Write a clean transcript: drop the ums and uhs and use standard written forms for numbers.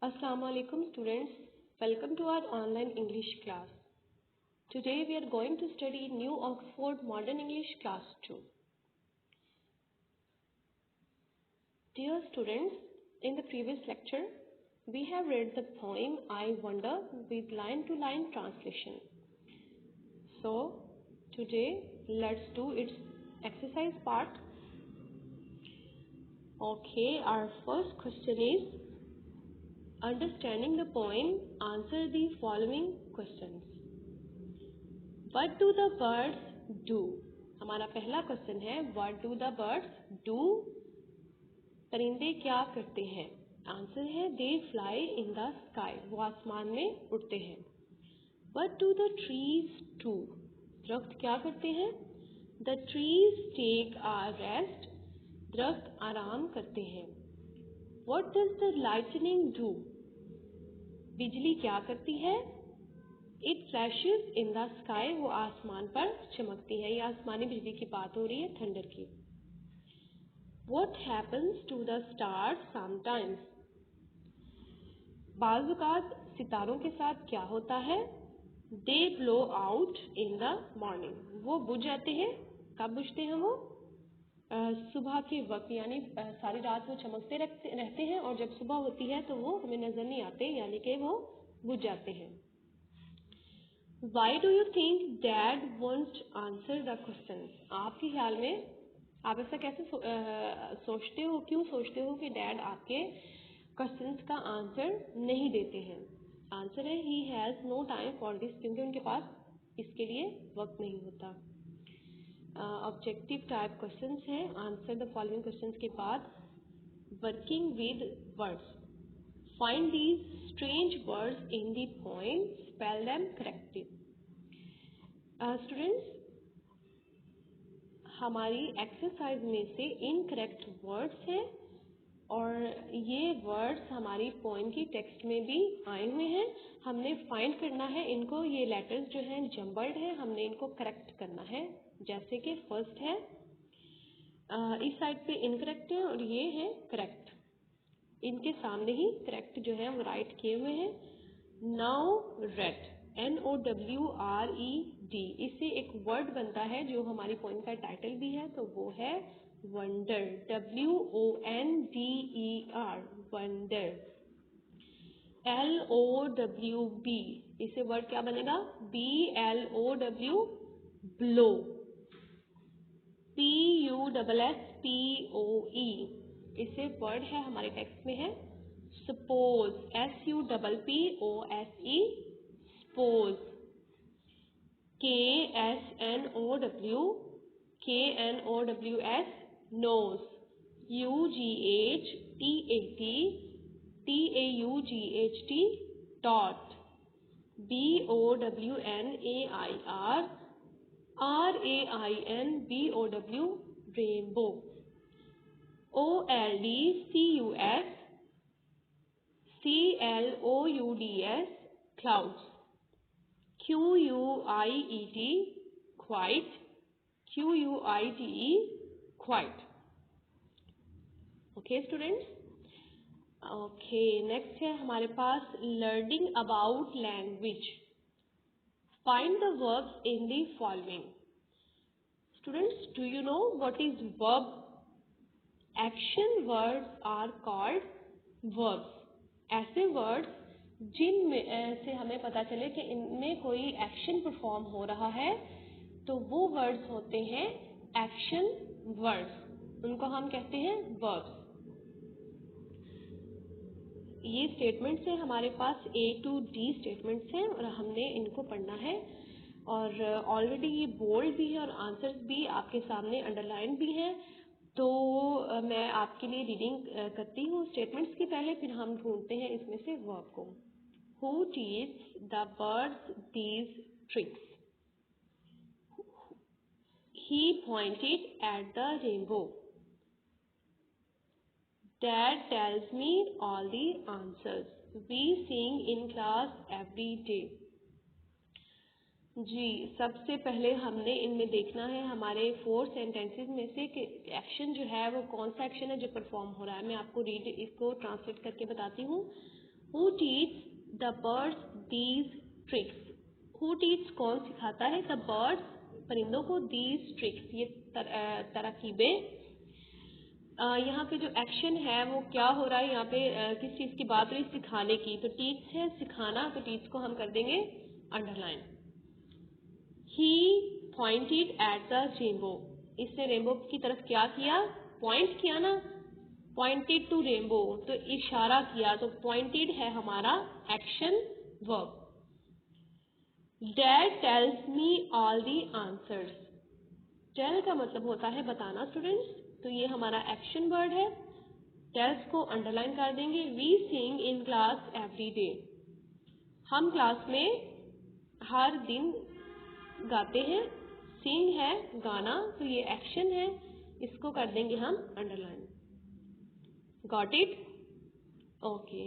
Assalamu alaikum students. Welcome to our online English class. Today we are going to study New Oxford Modern English Class 2. Dear students, in the previous lecture, we have read the poem I Wonder with line-to-line translation. So, today let's do its exercise part. Okay, our first question is, understanding the poem, answer the following questions. What do the birds do? हमारा पहला question है What do the birds do? परिंदे क्या करते हैं? Answer है They fly in the sky. वो आसमान में उड़ते हैं. What do the trees do? दरख्त क्या करते हैं? The trees take a rest. दरख्त आराम करते हैं. What does the lightning do? बिजली क्या करती है? It flashes in the sky. वो आसमान पर चमकती है. ये आसमानी बिजली की बात हो रही है, थंडर की. What happens to the stars sometimes? बाज़ औक़ात सितारों के साथ क्या होता है? They blow out in the morning. वो बुझ जाते हैं. कब बुझते हैं वो? सुबह के वक्त, यानी सारी रात वो चमकते रहते हैं और जब सुबह होती है तो वो हमें नजर नहीं आते, यानी कि वो बुझ जाते हैं. Why do you think Dad won't answer the questions? आपके ख्याल में आप ऐसा कैसे सोचते हो, क्यों सोचते हो कि डैड आपके क्वेश्चंस का आंसर नहीं देते हैं? आंसर है He has no time for this, क्योंकि उनके पास इसके लिए वक्त नहीं होता. ऑब्जेक्टिव टाइप क्वेश्चंस हैं. आंसर द फॉलोइंग क्वेश्चंस के बाद working with words. Find these strange words in the poem, spell them correctly. Students, हमारी एक्सरसाइज में से इनकरेक्ट वर्ड्स हैं और ये वर्ड्स हमारी पोएम की टेक्स्ट में भी आए हुए हैं. हमने फाइंड करना है इनको. ये लेटर्स जो हैं जम्बल्ड हैं, हमने इनको करेक्ट करना है. जैसे कि फर्स्ट है, इस साइड पे इनकरेक्ट है और ये है करेक्ट. इनके सामने ही करेक्ट जो है वो राइट किए हुए हैं. नाउ रेड, NOWRED, इससे एक वर्ड बनता है जो हमारी पोएम का टाइटल भी है, तो वो है वंडर. WONDER, wonder. LOWB, इससे वर्ड क्या बनेगा? BLOW, blow. PUSSPOE, इससे वर्ड है हमारे टेक्स्ट में है suppose. SUPPOSE, suppose. KNOWS, knows. UGHTAT, taught. BOWNAIR, rainbow. OLDCUS, clouds. QUIET, quiet. QUITE, quite. Okay students. Okay, next है हमारे पास learning about language. Find the verbs in the following. Students, do you know what is verb? Action words are called verbs. ऐसे words जिनमें से हमें पता चले कि इनमें कोई एक्शन परफॉर्म हो रहा है, तो वो वर्ड्स होते हैं एक्शन वर्ड्स. उनको हम कहते हैं वर्ब्स. ये स्टेटमेंट्स हैं हमारे पास, A to D स्टेटमेंट्स हैं और हमने इनको पढ़ना है. और ऑलरेडी ये बोल्ड भी है और आंसर्स भी आपके सामने अंडरलाइन भी हैं. तो मैं आपके लिए रीडिंग करती हूँ स्टेटमेंट्स की पहले, फिर हम ढूंढते हैं इसमें से वर्ब को. Who teaches the birds these tricks? He pointed at the rainbow. Dad tells me all the answers. We sing in class every day. जी, सबसे पहले हमने इनमें देखना है हमारे 4 सेंटेंसेस में से कि एक्शन जो है वो कौन सा एक्शन है जो परफॉर्म हो रहा है. मैं आपको इसको ट्रांसलेट करके बताती हूँ. Who teach the birds these tricks. Who teach कौन सिखाता है, द बर्ड्स परिंदों को, दीज ट्रिक्स ये तरकीबें। यहाँ पे जो एक्शन है वो क्या हो रहा है, यहाँ पे किस चीज़ की बात हो रही है, सिखाने की। तो टीच है सिखाना, तो टीच को हम कर देंगे underline. He pointed at the rainbow. इसने रेनबो की तरफ क्या किया, पॉइंट किया ना, पॉइंटेड टू रेनबो, तो इशारा किया। तो पॉइंटेड है हमारा action verb. Dad tells me all the answers. Tell का मतलब होता है बताना स्टूडेंट्स, तो ये हमारा एक्शन वर्ड है। टेल्स को अंडरलाइन कर देंगे। We sing in class every day. हम क्लास में हर दिन गाते हैं। सिंग है गाना, तो ये एक्शन है, इसको कर देंगे हम अंडरलाइन। Got it? ओके।